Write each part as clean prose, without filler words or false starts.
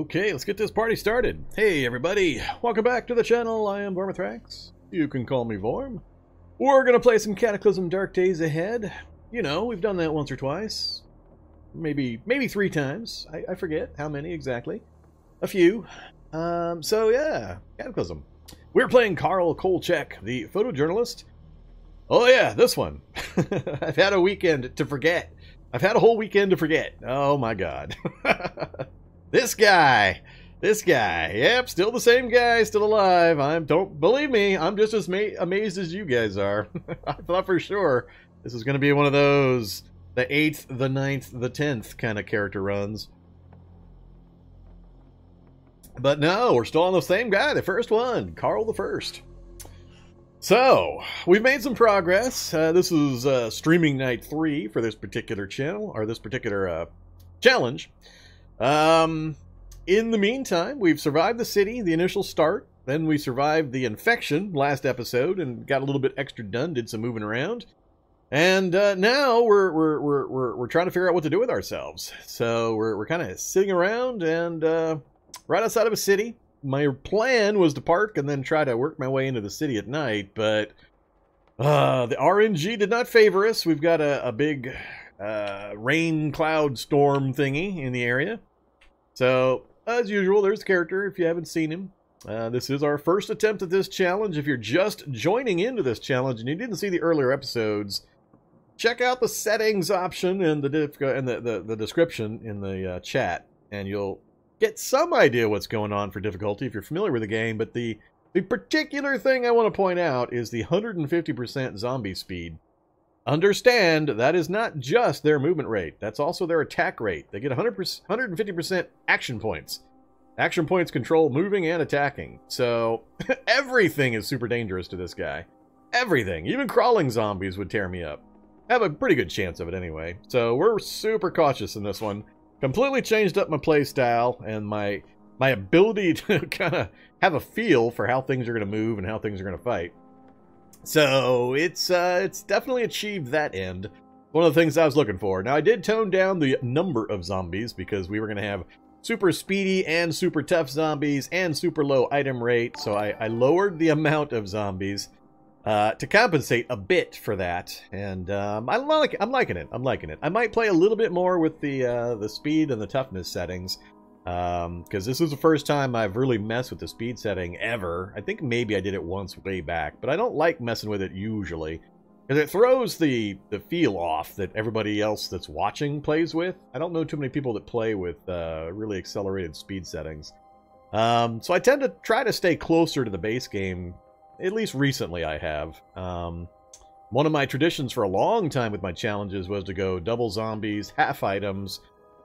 Okay, let's get this party started. Hey everybody, welcome back to the channel. I am Vormithrax. You can call me Vorm. We're gonna play some Cataclysm Dark Days Ahead. You know, we've done that once or twice. Maybe 3 times. I forget how many exactly. A few. So yeah, Cataclysm. We're playing Karel Kolchek, the photojournalist. Oh yeah, this one. I've had a weekend to forget. I've had a whole weekend to forget. Oh my god. This guy, yep, still the same guy, still alive. Don't believe me, I'm just as amazed as you guys are. I thought for sure this was going to be one of those, the 8th, the 9th, the 10th kind of character runs. But no, we're still on the same guy, the first one, Karel the First. So, we've made some progress. This is streaming night 3 for this particular channel, or this particular challenge. In the meantime, we've survived the city, the initial start. Then we survived the infection last episode and got a little bit extra done, did some moving around. And now we're trying to figure out what to do with ourselves. So we're kind of sitting around and right outside of a city. My plan was to park and then try to work my way into the city at night, but the RNG did not favor us. We've got a big rain cloud storm thingy in the area. So, as usual, there's the character if you haven't seen him. This is our first attempt at this challenge. If you're just joining into this challenge and you didn't see the earlier episodes, check out the settings option and the description in the chat, and you'll get some idea what's going on for difficulty if you're familiar with the game. But the particular thing I want to point out is the 150% zombie speed. Understand, that is not just their movement rate. That's also their attack rate. They get 150% action points. Action points control moving and attacking. So, everything is super dangerous to this guy. Everything. Even crawling zombies would tear me up. I have a pretty good chance of it anyway. So, we're super cautious in this one. Completely changed up my play style and my ability to kind of have a feel for how things are going to move and how things are going to fight. So, it's definitely achieved that end. One of the things I was looking for. Now, I did tone down the number of zombies because we were going to have super speedy and super tough zombies and super low item rate. So, I lowered the amount of zombies to compensate a bit for that. And I'm liking it. I'm liking it. I might play a little bit more with the speed and the toughness settings. Because this is the first time I've really messed with the speed setting ever. I think maybe I did it once way back, but I don't like messing with it usually. Because it throws the feel off that everybody else that's watching plays with. I don't know too many people that play with really accelerated speed settings. So I tend to try to stay closer to the base game, at least recently I have. One of my traditions for a long time with my challenges was to go double zombies, half items,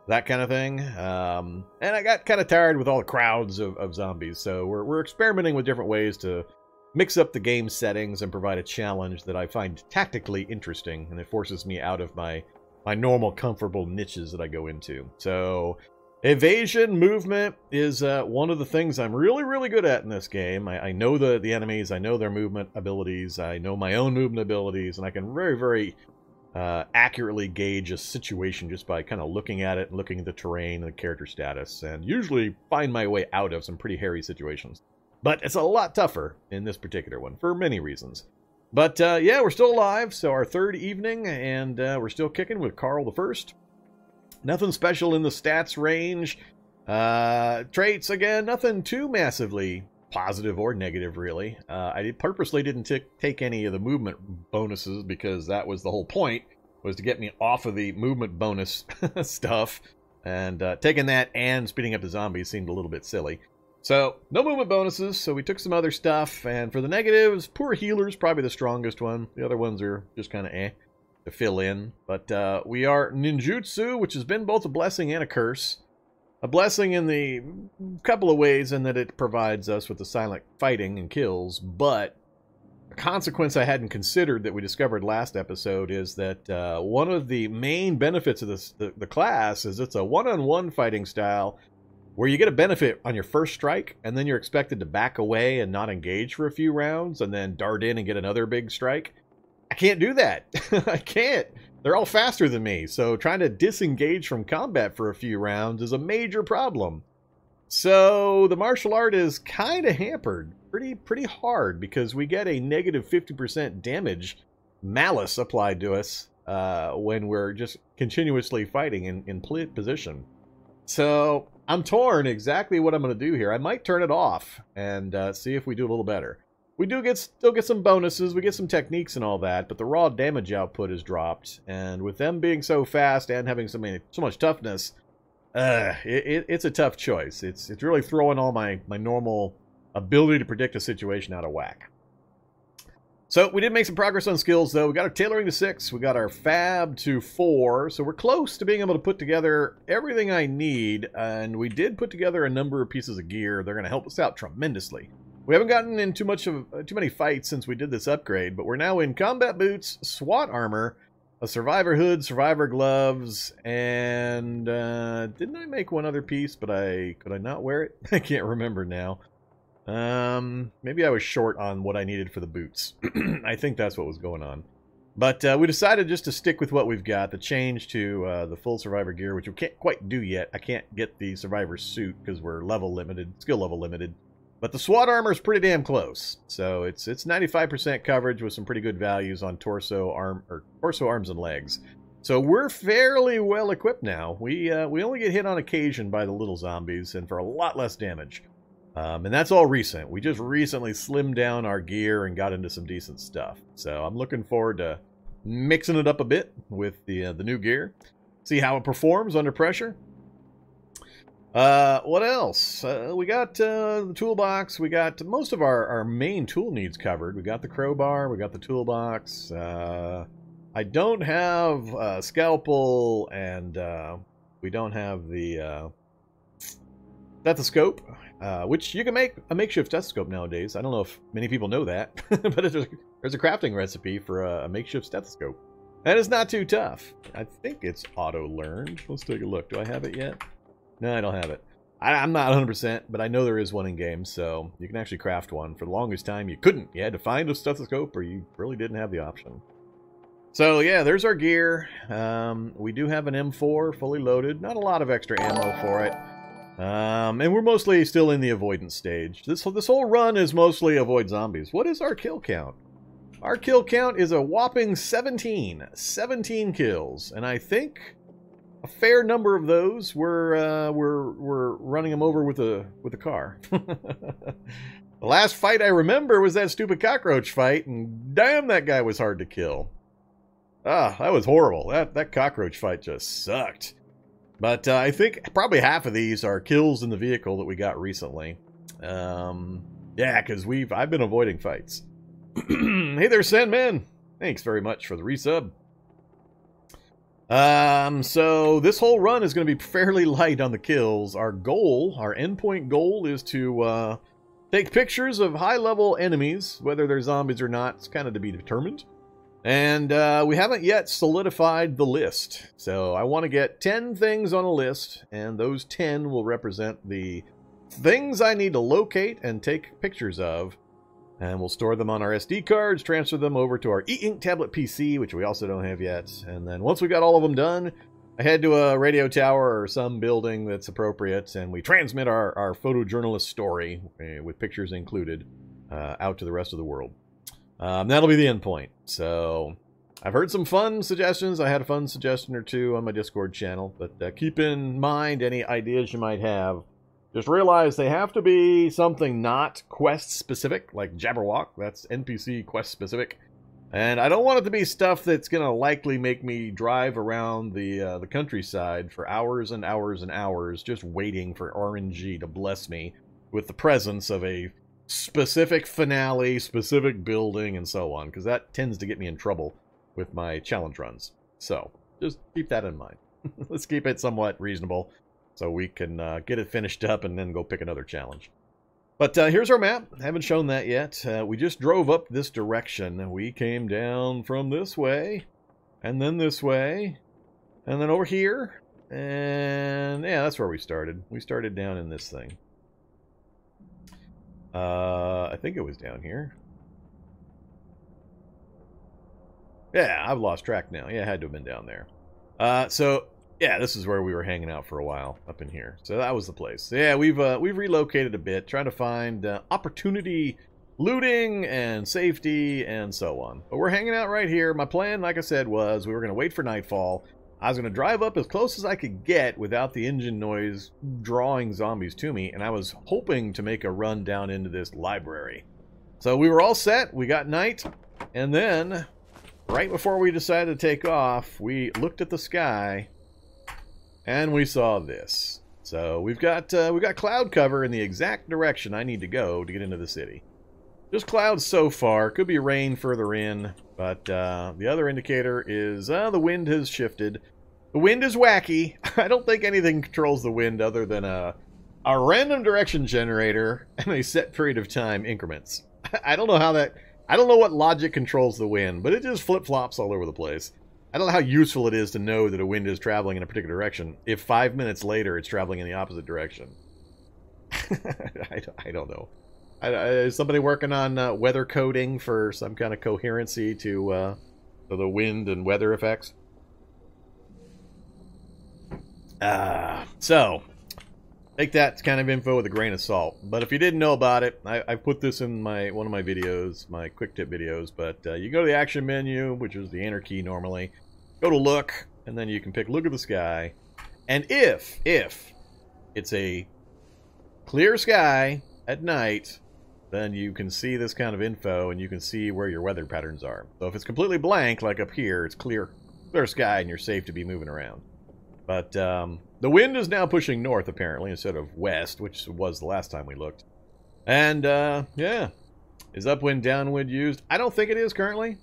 that kind of thing. And I got kind of tired with all the crowds of zombies, so we're experimenting with different ways to mix up the game settings and provide a challenge that I find tactically interesting, and it forces me out of my normal comfortable niches that I go into. So evasion movement is one of the things I'm really good at in this game. I know the enemies, I know their movement abilities, I know my own movement abilities, and I can very accurately gauge a situation just by kind of looking at it and looking at the terrain and the character status, and usually find my way out of some pretty hairy situations. But it's a lot tougher in this particular one for many reasons. But yeah, we're still alive, so our 3rd evening, and we're still kicking with Karel the First. Nothing special in the stats range. Traits, again, nothing too massively positive or negative, really. I purposely didn't take any of the movement bonuses because that was the whole point, was to get me off of the movement bonus stuff. And taking that and speeding up the zombies seemed a little bit silly. So, no movement bonuses, so we took some other stuff. And for the negatives, poor healer's probably the strongest one. The other ones are just kind of to fill in. But we are ninjutsu, which has been both a blessing and a curse. A blessing in the couple of ways in that it provides us with the silent fighting and kills, but a consequence I hadn't considered that we discovered last episode is that one of the main benefits of the class is it's a one-on-one fighting style where you get a benefit on your first strike, and then you're expected to back away and not engage for a few rounds, and then dart in and get another big strike. I can't do that. I can't. They're all faster than me, so trying to disengage from combat for a few rounds is a major problem. So the martial art is kind of hampered pretty hard because we get a negative 50% damage malice applied to us when we're just continuously fighting in position. So I'm torn exactly what I'm going to do here. I might turn it off and see if we do a little better. We do still get some bonuses, we get some techniques and all that, but the raw damage output is dropped, and with them being so fast and having so much toughness, it's a tough choice. It's really throwing all my normal ability to predict a situation out of whack. So we did make some progress on skills, though. We got our tailoring to 6, we got our fab to 4, so we're close to being able to put together everything I need, and we did put together a number of pieces of gear. They're going to help us out tremendously. We haven't gotten in too many fights since we did this upgrade, but we're now in combat boots, SWAT armor, a survivor hood, survivor gloves, and didn't I make one other piece, but could I not wear it? I can't remember now. Maybe I was short on what I needed for the boots. I think that's what was going on. But we decided just to stick with what we've got, the change to the full survivor gear, which we can't quite do yet. I can't get the survivor suit because we're level limited, skill level limited. But the SWAT armor is pretty damn close. So it's 95% coverage with some pretty good values on torso, arms, and legs. So we're fairly well equipped now. We only get hit on occasion by the little zombies and for a lot less damage. And that's all recent. We just recently slimmed down our gear and got into some decent stuff. So I'm looking forward to mixing it up a bit with the new gear. See how it performs under pressure. What else? We got the toolbox. We got most of our main tool needs covered. We got the crowbar. We got the toolbox. I don't have scalpel, and we don't have the stethoscope, which you can make a makeshift stethoscope nowadays. I don't know if many people know that, but there's a crafting recipe for a makeshift stethoscope. That is not too tough. I think it's auto-learned. Let's take a look. Do I have it yet? No, I don't have it. I'm not 100%, but I know there is one in game, so you can actually craft one. For the longest time, you couldn't. You had to find a stethoscope, or you really didn't have the option. So, yeah, there's our gear. We do have an M4 fully loaded. Not a lot of extra ammo for it. And we're mostly still in the avoidance stage. This whole run is mostly avoid zombies. What is our kill count? Our kill count is a whopping 17. 17 kills. And I think a fair number of those were running them over with a car. The last fight I remember was that stupid cockroach fight, and damn, that guy was hard to kill. Ah, that was horrible. That cockroach fight just sucked. But I think probably half of these are kills in the vehicle that we got recently. Yeah, because I've been avoiding fights. Hey there, Sandman. Thanks very much for the resub. So this whole run is going to be fairly light on the kills. Our endpoint goal is to take pictures of high-level enemies, whether they're zombies or not. It's kind of to be determined. And we haven't yet solidified the list. So I want to get 10 things on a list, and those 10 will represent the things I need to locate and take pictures of. And we'll store them on our SD cards, transfer them over to our e-ink tablet PC, which we also don't have yet. And then once we got all of them done, I head to a radio tower or some building that's appropriate, and we transmit our photojournalist story, with pictures included, out to the rest of the world. That'll be the end point. So I've heard some fun suggestions. I had a fun suggestion or two on my Discord channel, but keep in mind any ideas you might have. Just realize they have to be something not quest-specific, like Jabberwock. That's NPC quest-specific. And I don't want it to be stuff that's going to likely make me drive around the countryside for hours and hours and hours just waiting for RNG to bless me with the presence of a specific finale, specific building, and so on, because that tends to get me in trouble with my challenge runs. So just keep that in mind. Let's keep it somewhat reasonable, so we can get it finished up and then go pick another challenge. But here's our map. Haven't shown that yet. We just drove up this direction. We came down from this way, and then this way, and then over here. And yeah, that's where we started. We started down in this thing. I think it was down here. Yeah, I've lost track now. Yeah, it had to have been down there. So Yeah, this is where we were hanging out for a while, up in here. So that was the place. So yeah, we've relocated a bit, trying to find opportunity, looting, and safety, and so on. But we're hanging out right here. My plan, like I said, was we were going to wait for nightfall. I was going to drive up as close as I could get without the engine noise drawing zombies to me, and I was hoping to make a run down into this library. So we were all set. We got night, and then right before we decided to take off, we looked at the sky. And we saw this. So we've got cloud cover in the exact direction I need to go to get into the city. Just clouds so far. Could be rain further in. But the other indicator is the wind has shifted. The wind is wacky. I don't think anything controls the wind other than a random direction generator and a set period of time increments. I don't know how that... I don't know what logic controls the wind, but it just flip-flops all over the place. I don't know how useful it is to know that a wind is traveling in a particular direction if 5 minutes later it's traveling in the opposite direction. I don't know. Is somebody working on weather coding for some kind of coherency to the wind and weather effects? So, take that kind of info with a grain of salt. But if you didn't know about it, I put this in one of my videos, my quick tip videos. But you go to the action menu, which is the enter key normally. Go to look, and then you can pick look at the sky. And if it's a clear sky at night, then you can see this kind of info, and you can see where your weather patterns are. So if it's completely blank, like up here, it's clear sky, and you're safe to be moving around. But the wind is now pushing north, apparently, instead of west, which was the last time we looked. And, yeah. Is upwind, downwind used? I don't think it is currently.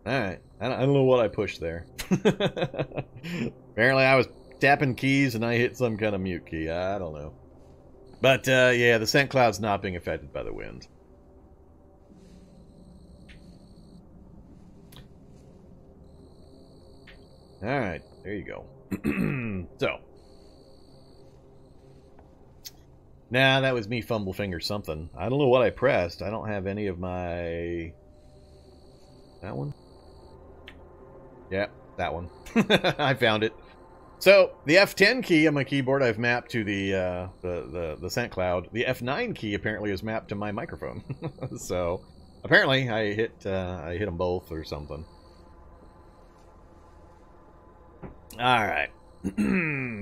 Alright, I don't know what I pushed there. Apparently I was tapping keys and I hit some kind of mute key. I don't know. But, yeah, the scent cloud's not being affected by the wind. Alright, there you go. So. Nah, that was me fumble finger something. I don't know what I pressed. I don't have any of my... That one? Yeah, that one. I found it. So, the F10 key on my keyboard I've mapped to the scent cloud. The F9 key apparently is mapped to my microphone. So, apparently I hit them both or something. Alright.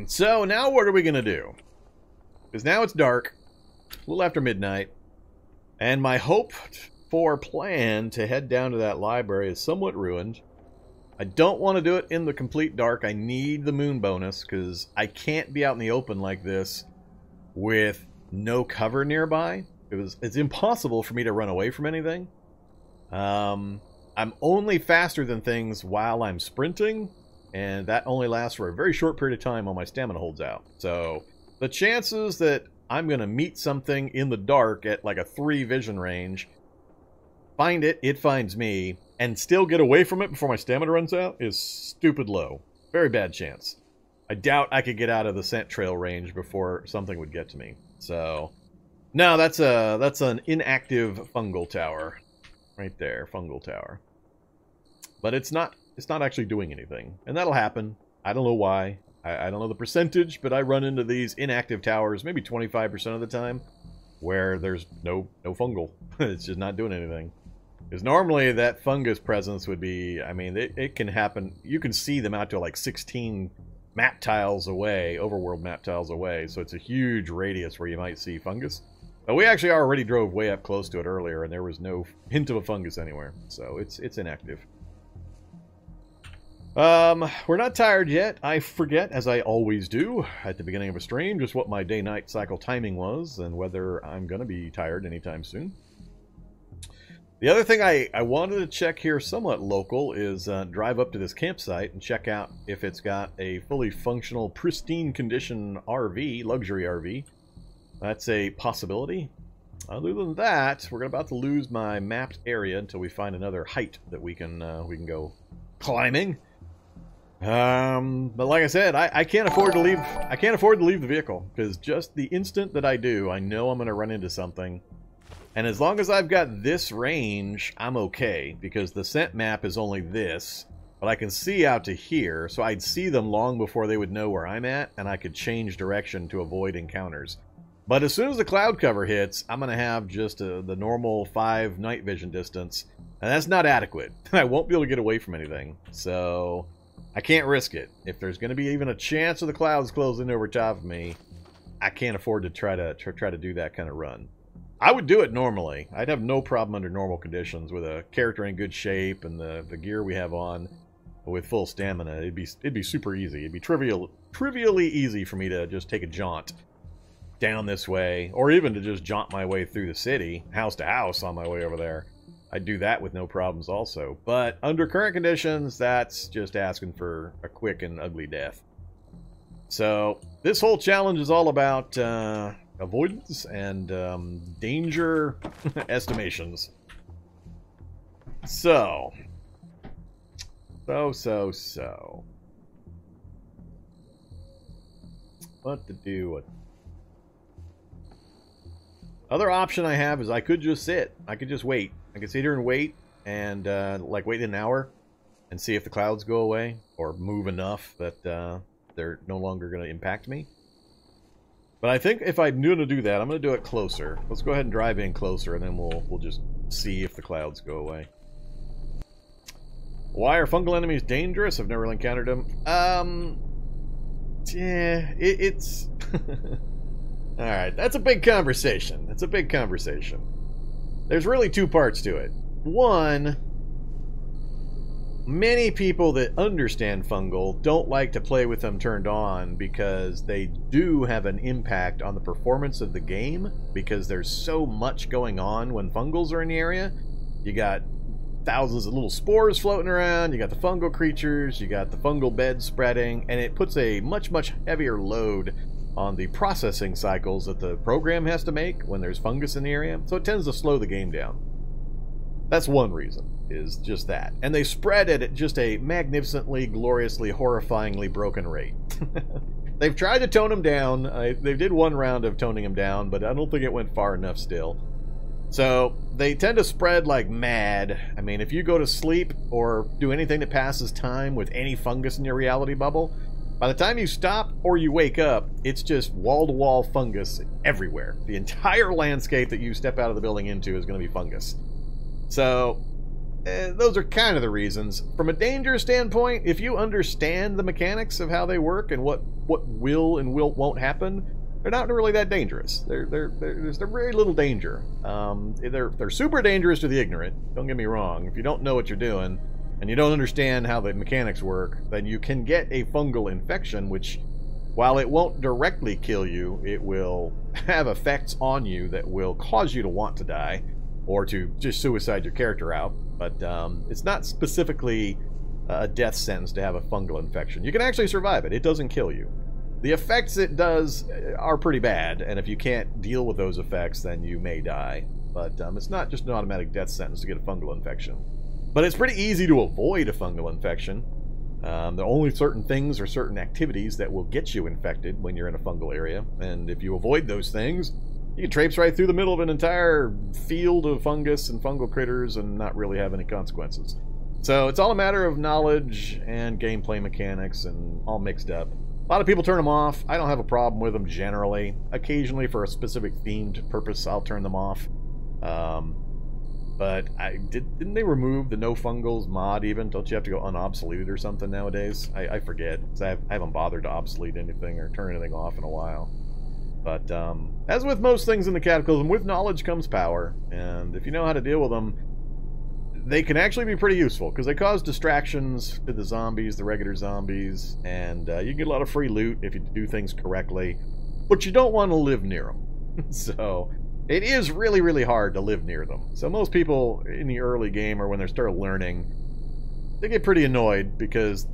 So, now what are we going to do? Because now it's dark. A little after midnight. And my hoped for plan to head down to that library is somewhat ruined. I don't want to do it in the complete dark. I need the moon bonus because I can't be out in the open like this with no cover nearby. It's impossible for me to run away from anything. I'm only faster than things while I'm sprinting, and that only lasts for a very short period of time while my stamina holds out. So the chances that I'm going to meet something in the dark at like a 3 vision range, find it, it finds me, and still get away from it before my stamina runs out is stupid low. Very bad chance. I doubt I could get out of the scent trail range before something would get to me. So, no, that's an inactive fungal tower. Right there, fungal tower. But it's not actually doing anything. And that'll happen. I don't know why. I don't know the percentage, but I run into these inactive towers maybe 25% of the time where there's no fungal. It's just not doing anything. Because normally that fungus presence would be, I mean, it can happen. You can see them out to like 16 map tiles away, overworld map tiles away. So it's a huge radius where you might see fungus. But we actually already drove way up close to it earlier, and there was no hint of a fungus anywhere. So it's inactive. We're not tired yet. I forget, as I always do, at the beginning of a stream, just what my day-night cycle timing was, and whether I'm going to be tired anytime soon. The other thing I wanted to check here, somewhat local, is drive up to this campsite and check out if it's got a fully functional, pristine condition RV, luxury RV. That's a possibility. Other than that, we're about to lose my mapped area until we find another height that we can go climbing. But like I said, I can't afford to leave. I can't afford to leave the vehicle because just the instant that I do, I know I'm going to run into something. And as long as I've got this range, I'm okay, because the scent map is only this, but I can see out to here, so I'd see them long before they would know where I'm at, and I could change direction to avoid encounters. But as soon as the cloud cover hits, I'm going to have just the normal 5 night vision distance, and that's not adequate. I won't be able to get away from anything, so I can't risk it. If there's going to be even a chance of the clouds closing over top of me, I can't afford to try to do that kind of run. I would do it normally. I'd have no problem under normal conditions with a character in good shape and the gear we have on with full stamina. It'd be super easy. It'd be trivially easy for me to just take a jaunt down this way, or even to just jaunt my way through the city, house to house on my way over there. I'd do that with no problems also. But under current conditions, that's just asking for a quick and ugly death. So this whole challenge is all about avoidance and danger estimations. So. What to do? Other option I have is I could just sit. I could just wait. I could sit here and wait, and like wait an hour and see if the clouds go away or move enough that they're no longer going to impact me. But I think if I'm going to do that, I'm going to do it closer. Let's go ahead and drive in closer, and then we'll just see if the clouds go away. Why are fungal enemies dangerous? I've never really encountered them. Yeah, it's... Alright, that's a big conversation. That's a big conversation. There's really 2 parts to it. One, many people that understand fungal don't like to play with them turned on because they do have an impact on the performance of the game, because there's so much going on when fungals are in the area. You got thousands of little spores floating around, you got the fungal creatures, you got the fungal bed spreading, and it puts a much heavier load on the processing cycles that the program has to make when there's fungus in the area, so it tends to slow the game down. That's one reason, is just that. And they spread it at just a magnificently, gloriously, horrifyingly broken rate. They've tried to tone them down. They did one round of toning them down, but I don't think it went far enough still. So they tend to spread like mad. I mean, if you go to sleep or do anything that passes time with any fungus in your reality bubble, by the time you stop or you wake up, it's just wall-to-wall fungus everywhere. The entire landscape that you step out of the building into is going to be fungus. So those are kind of the reasons. From a danger standpoint, if you understand the mechanics of how they work and what will and won't happen, they're not really that dangerous. There's very little danger. They're super dangerous to the ignorant. Don't get me wrong. If you don't know what you're doing and you don't understand how the mechanics work, then you can get a fungal infection, which, while it won't directly kill you, it will have effects on you that will cause you to want to die or to just suicide your character out. But it's not specifically a death sentence to have a fungal infection. You can actually survive it. It doesn't kill you. The effects it does are pretty bad, and if you can't deal with those effects, then you may die. But it's not just an automatic death sentence to get a fungal infection. But it's pretty easy to avoid a fungal infection. There are only certain things or certain activities that will get you infected when you're in a fungal area, and if you avoid those things, you can traipse right through the middle of an entire field of fungus and fungal critters and not really have any consequences. So it's all a matter of knowledge and gameplay mechanics and all mixed up. A lot of people turn them off. I don't have a problem with them generally. Occasionally, for a specific themed purpose, I'll turn them off. But didn't they remove the no fungals mod even? Don't you have to go unobsoleted or something nowadays? I forget, because I haven't bothered to obsolete anything or turn anything off in a while. But as with most things in the Cataclysm, with knowledge comes power, and if you know how to deal with them, they can actually be pretty useful, because they cause distractions to the zombies, the regular zombies, and you can get a lot of free loot if you do things correctly, but you don't want to live near them. So it is really, really hard to live near them. So most people in the early game or when they're still learning, they get pretty annoyed because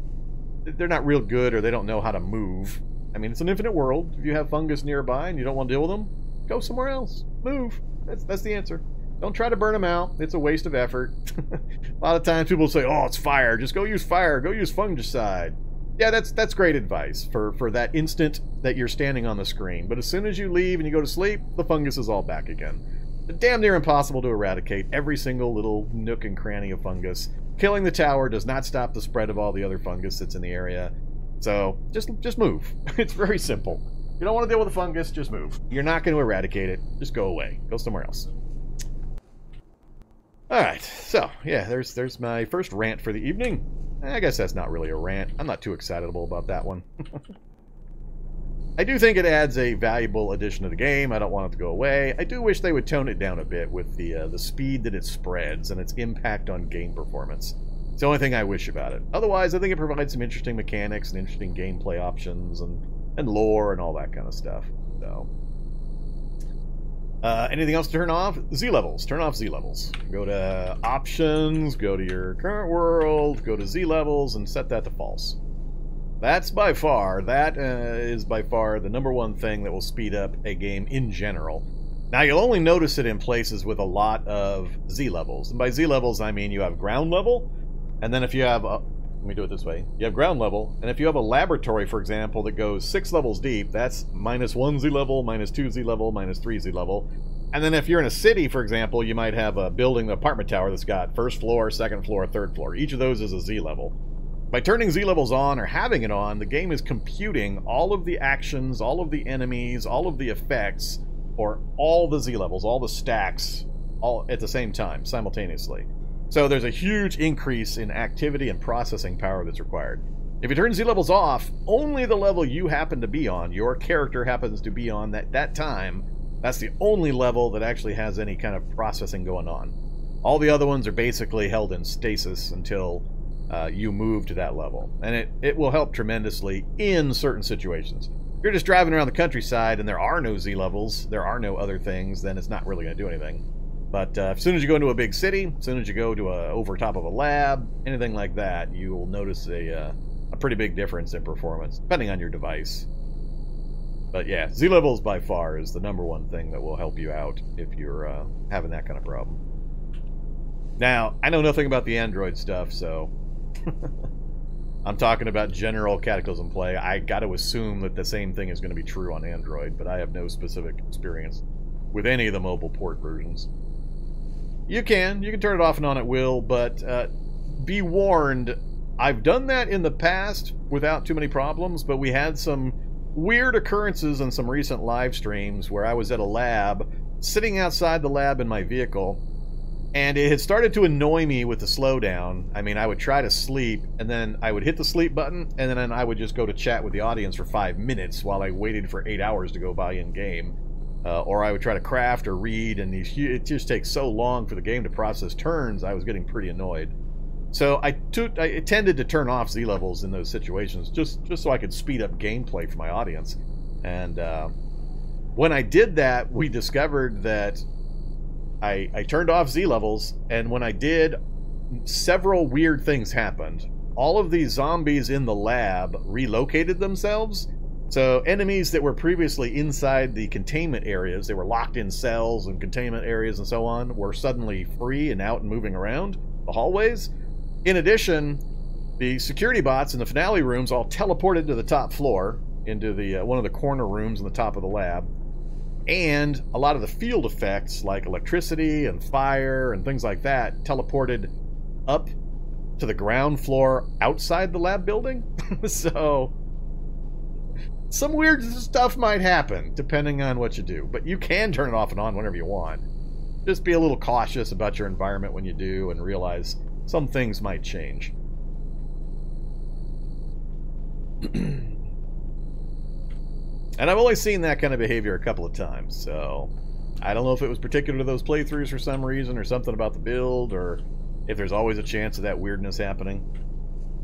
they're not real good or they don't know how to move. I mean, it's an infinite world. If you have fungus nearby and you don't want to deal with them, go somewhere else. Move. That's the answer. Don't try to burn them out. It's a waste of effort. A lot of times people say, oh, it's fire. Just go use fire. Go use fungicide. Yeah, that's great advice for that instant that you're standing on the screen. But as soon as you leave and you go to sleep, the fungus is all back again. It's damn near impossible to eradicate every single little nook and cranny of fungus. Killing the tower does not stop the spread of all the other fungus that's in the area. So just move. It's very simple. You don't want to deal with the fungus, just move. You're not going to eradicate it. Just go away. Go somewhere else. Alright, so, yeah, there's my first rant for the evening. I guess that's not really a rant. I'm not too excitable about that one. I do think it adds a valuable addition to the game. I don't want it to go away. I do wish they would tone it down a bit with the speed that it spreads and its impact on game performance. It's the only thing I wish about it. Otherwise, I think it provides some interesting mechanics and interesting gameplay options and lore and all that kind of stuff. So, anything else to turn off? Z-levels. Turn off Z-levels. Go to options, go to your current world, go to Z-levels, and set that to false. That is by far the number one thing that will speed up a game in general. Now, you'll only notice it in places with a lot of Z-levels. And by Z-levels, I mean you have ground level, and then if you have let me do it this way. You have ground level, and if you have a laboratory, for example, that goes 6 levels deep, that's -1 Z level, -2 Z level, -3 Z level. And then if you're in a city, for example, you might have a building, the apartment tower that's got first floor, second floor, third floor. Each of those is a Z level. By turning Z levels on or having it on, the game is computing all of the actions, all of the enemies, all of the effects, or all the Z levels, all the stacks, all at the same time, simultaneously. So there's a huge increase in activity and processing power that's required. If you turn Z-levels off, only the level you happen to be on, your character happens to be on that time, that's the only level that actually has any kind of processing going on. All the other ones are basically held in stasis until you move to that level. And it will help tremendously in certain situations. If you're just driving around the countryside and there are no Z-levels, there are no other things, then it's not really going to do anything. But as soon as you go into a big city, as soon as you go to over top of a lab, anything like that, you will notice a pretty big difference in performance, depending on your device. But yeah, Z-levels by far is the number one thing that will help you out if you're having that kind of problem. Now, I know nothing about the Android stuff, so I'm talking about general Cataclysm play. I got to assume that the same thing is going to be true on Android, but I have no specific experience with any of the mobile port versions. You can turn it off and on at will, but be warned, I've done that in the past without too many problems, but we had some weird occurrences in some recent live streams where I was at a lab, sitting outside the lab in my vehicle, and it had started to annoy me with the slowdown. I mean, I would try to sleep, and then I would hit the sleep button, and then I would just go to chat with the audience for 5 minutes while I waited for 8 hours to go by in-game. Or I would try to craft or read, and it just takes so long for the game to process turns, I was getting pretty annoyed. So I tended to turn off Z-levels in those situations, just so I could speed up gameplay for my audience. And when I did that, we discovered that I turned off Z-levels, and when I did, several weird things happened. All of these zombies in the lab relocated themselves. So enemies that were previously inside the containment areas, they were locked in cells and containment areas and so on, were suddenly free and out and moving around the hallways. In addition, the security bots in the finale rooms all teleported to the top floor, into the one of the corner rooms in the top of the lab. And a lot of the field effects, like electricity and fire and things like that, teleported up to the ground floor outside the lab building. So some weird stuff might happen, depending on what you do. But you can turn it off and on whenever you want. Just be a little cautious about your environment when you do, and realize some things might change. And I've only seen that kind of behavior a couple of times, so I don't know if it was particular to those playthroughs for some reason, or something about the build, or if there's always a chance of that weirdness happening.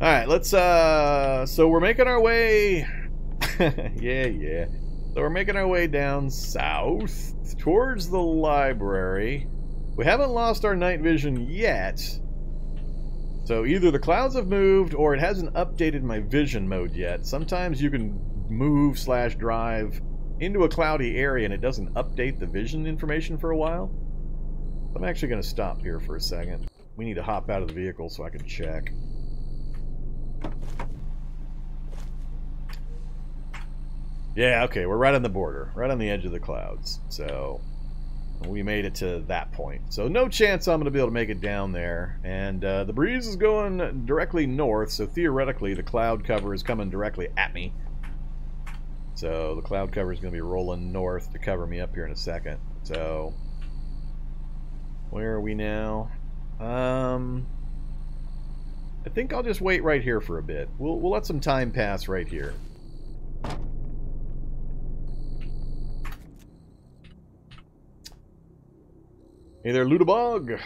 Alright, let's, so we're making our way... yeah. So we're making our way down south towards the library. We haven't lost our night vision yet. So either the clouds have moved or it hasn't updated my vision mode yet. Sometimes you can move / drive into a cloudy area and it doesn't update the vision information for a while. I'm actually going to stop here for a second. We need to hop out of the vehicle so I can check. Yeah, okay, we're right on the border, right on the edge of the clouds. So we made it to that point. So no chance I'm going to be able to make it down there. And the breeze is going directly north, so theoretically the cloud cover is coming directly at me. So the cloud cover is going to be rolling north to cover me up here in a second. So where are we now? I think I'll just wait right here for a bit. We'll let some time pass right here. Hey there, Ludabog.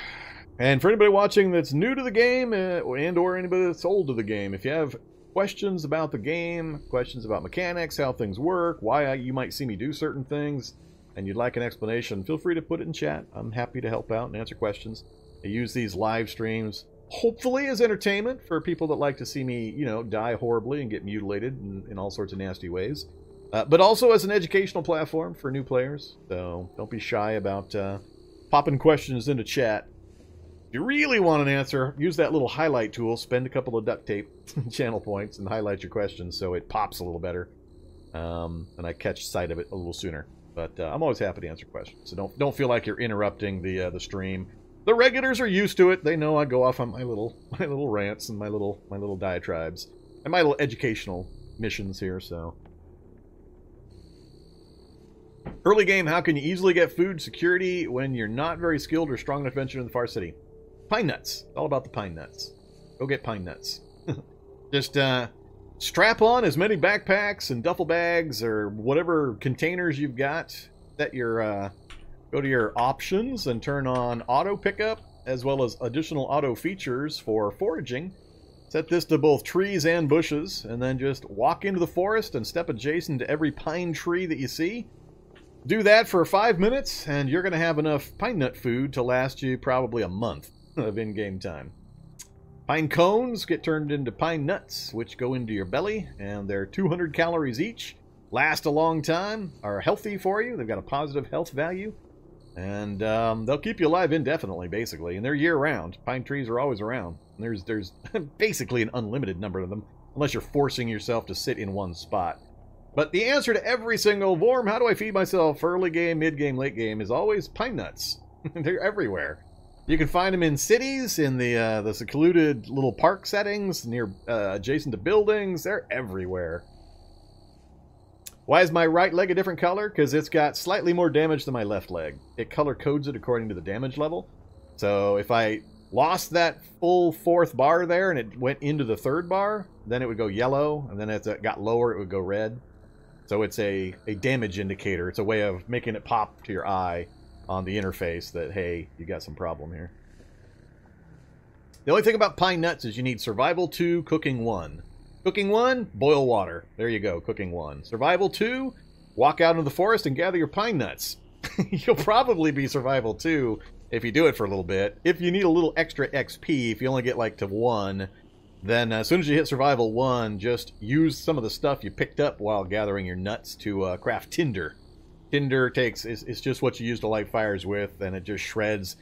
And for anybody watching that's new to the game and or anybody that's old to the game, if you have questions about the game, questions about mechanics, how things work, why you might see me do certain things, and you'd like an explanation, feel free to put it in chat. I'm happy to help out and answer questions. I use these live streams, hopefully as entertainment for people that like to see me, you know, die horribly and get mutilated in all sorts of nasty ways. But also as an educational platform for new players. So don't be shy about popping questions into chat. If you really want an answer, use that little highlight tool, spend a couple of duct tape channel points, and highlight your question so it pops a little better. And I catch sight of it a little sooner. But I'm always happy to answer questions. So don't feel like you're interrupting the stream. The regulars are used to it. They know I go off on my little rants and my little diatribes and my little educational missions here. So early game, how can you easily get food security when you're not very skilled or strong enough to venture in the far city? Pine nuts. All about the pine nuts. Go get pine nuts. Just strap on as many backpacks and duffel bags or whatever containers you've got. Set your go to your options and turn on auto pickup as well as additional auto features for foraging. Set this to both trees and bushes and then just walk into the forest and step adjacent to every pine tree that you see. Do that for 5 minutes and you're going to have enough pine nut food to last you probably a month of in-game time. Pine cones get turned into pine nuts, which go into your belly, and they're 200 calories each, last a long time, are healthy for you, they've got a positive health value, and they'll keep you alive indefinitely, basically, and they're year-round. Pine trees are always around. And there's basically an unlimited number of them, unless you're forcing yourself to sit in one spot. But the answer to every single Vorm, how do I feed myself early game, mid-game, late game, is always pine nuts. They're everywhere. You can find them in cities, in the secluded little park settings, near adjacent to buildings. They're everywhere. Why is my right leg a different color? Because it's got slightly more damage than my left leg. It color codes it according to the damage level. So if I lost that full 4th bar there and it went into the 3rd bar, then it would go yellow, and then as it got lower, it would go red. So it's a damage indicator. It's a way of making it pop to your eye on the interface that, hey, you got some problem here. The only thing about pine nuts is you need survival 2, cooking 1. Cooking 1, boil water. There you go, cooking 1. Survival 2, walk out into the forest and gather your pine nuts. You'll probably be survival 2 if you do it for a little bit. If you need a little extra XP, if you only get like to 1, then as soon as you hit survival 1, just use some of the stuff you picked up while gathering your nuts to craft tinder. Tinder it's just what you use to light fires with, and it just shreds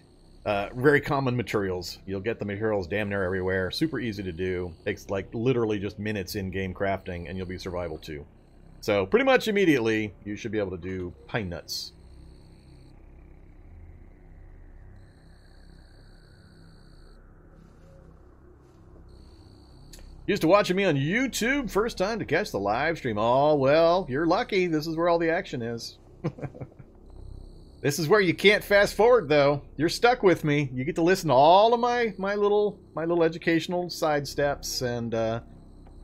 very common materials. You'll get the materials damn near everywhere. Super easy to do. Takes like literally just minutes in-game crafting, and you'll be survival 2. So pretty much immediately, you should be able to do pine nuts. Used to watching me on YouTube, first time to catch the live stream. Oh, well, you're lucky. This is where all the action is. This is where you can't fast forward, though. You're stuck with me. You get to listen to all of my little educational side steps, and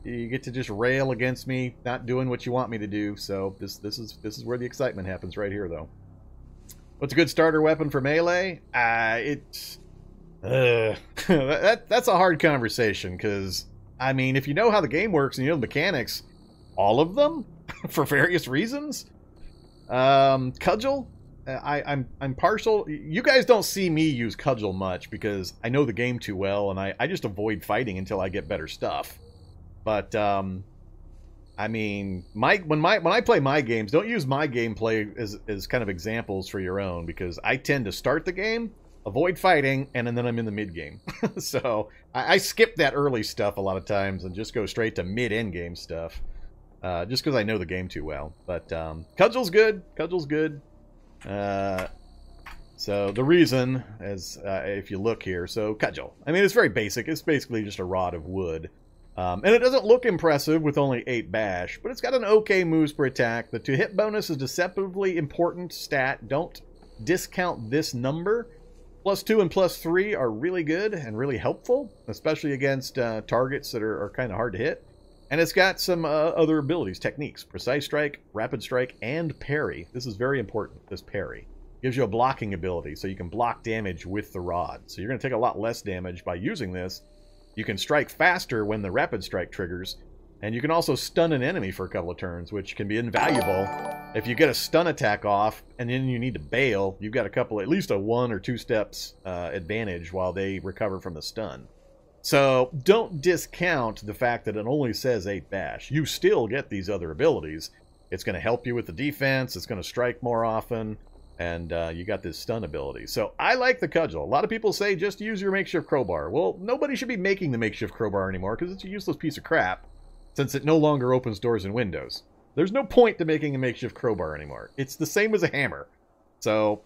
you get to just rail against me not doing what you want me to do. So this is where the excitement happens right here, though. What's a good starter weapon for melee? That's a hard conversation, because I mean, if you know how the game works and you know the mechanics, all of them for various reasons. Cudgel, I'm partial. You guys don't see me use Cudgel much because I know the game too well, and I just avoid fighting until I get better stuff. But I mean, when I play my games, don't use my gameplay as kind of examples for your own, because I tend to start the game, avoid fighting, and then I'm in the mid game. So I skip that early stuff a lot of times and just go straight to mid-end game stuff. Just because I know the game too well. But Cudgel's good. Cudgel's good. So the reason, as if you look here, so Cudgel. I mean, it's very basic. It's basically just a rod of wood. And it doesn't look impressive with only 8 bash, but it's got an okay moves per attack. The to-hit bonus is deceptively important stat. Don't discount this number. +2 and +3 are really good and really helpful, especially against targets that are kind of hard to hit. And it's got some other abilities, techniques. Precise strike, rapid strike, and parry. This is very important, this parry. Gives you a blocking ability, so you can block damage with the rod. So you're going to take a lot less damage by using this. You can strike faster when the rapid strike triggers. And you can also stun an enemy for a couple of turns, which can be invaluable. If you get a stun attack off, and then you need to bail, you've got at least a 1 or 2 steps advantage while they recover from the stun. So don't discount the fact that it only says 8 bash. You still get these other abilities. It's going to help you with the defense. It's going to strike more often. And you got this stun ability. So I like the Cudgel. A lot of people say just use your makeshift crowbar. Well, nobody should be making the makeshift crowbar anymore because it's a useless piece of crap since it no longer opens doors and windows. There's no point to making a makeshift crowbar anymore. It's the same as a hammer. So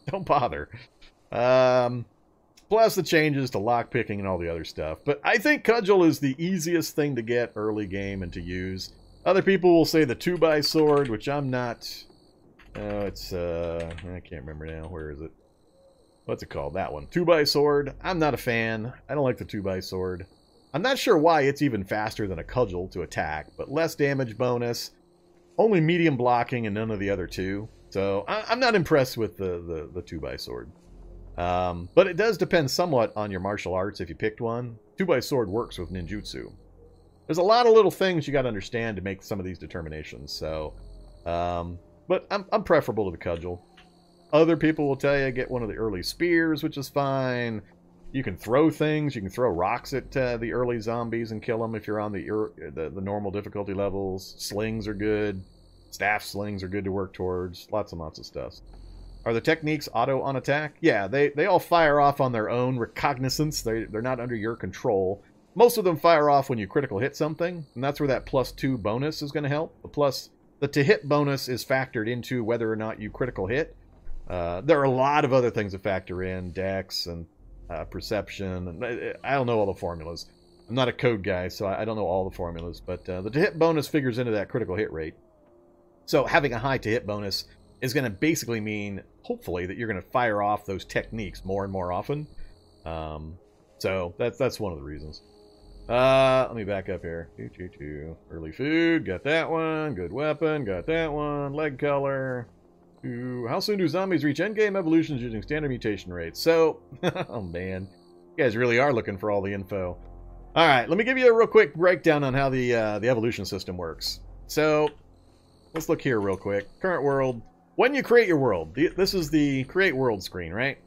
don't bother. Plus the changes to lockpicking and all the other stuff. But I think Cudgel is the easiest thing to get early game and to use. Other people will say the 2x-sword, which I'm not... it's, I can't remember now. Where is it? What's it called? That one. 2x-sword. I'm not a fan. I don't like the 2x-sword. I'm not sure why it's even faster than a Cudgel to attack, but less damage bonus, only medium blocking and none of the other two. So I'm not impressed with the 2x-sword. But it does depend somewhat on your martial arts if you picked one. 2x-sword works with ninjutsu. There's a lot of little things you got to understand to make some of these determinations. So, but I'm preferable to the Cudgel. Other people will tell you get one of the early spears, which is fine. You can throw things. You can throw rocks at the early zombies and kill them if you're on the normal difficulty levels. Slings are good. Staff slings are good to work towards. Lots and lots of stuff. Are the techniques auto on attack? Yeah, they all fire off on their own recognizance. They're not under your control. Most of them fire off when you critical hit something, and that's where that +2 bonus is going to help. The to-hit bonus is factored into whether or not you critical hit. There are a lot of other things that factor in, dex and perception. And I don't know all the formulas. I'm not a code guy, so I don't know all the formulas, but the to-hit bonus figures into that critical hit rate. So having a high to-hit bonus is going to basically mean, hopefully, that you're going to fire off those techniques more and more often. So that's one of the reasons. Let me back up here. Early food, got that one. Good weapon, got that one. Leg color. How soon do zombies reach endgame evolutions using standard mutation rates? So, oh man, you guys really are looking for all the info. All right, let me give you a real quick breakdown on how the evolution system works. So, let's look here real quick. Current world. When you create your world, this is the create world screen, right?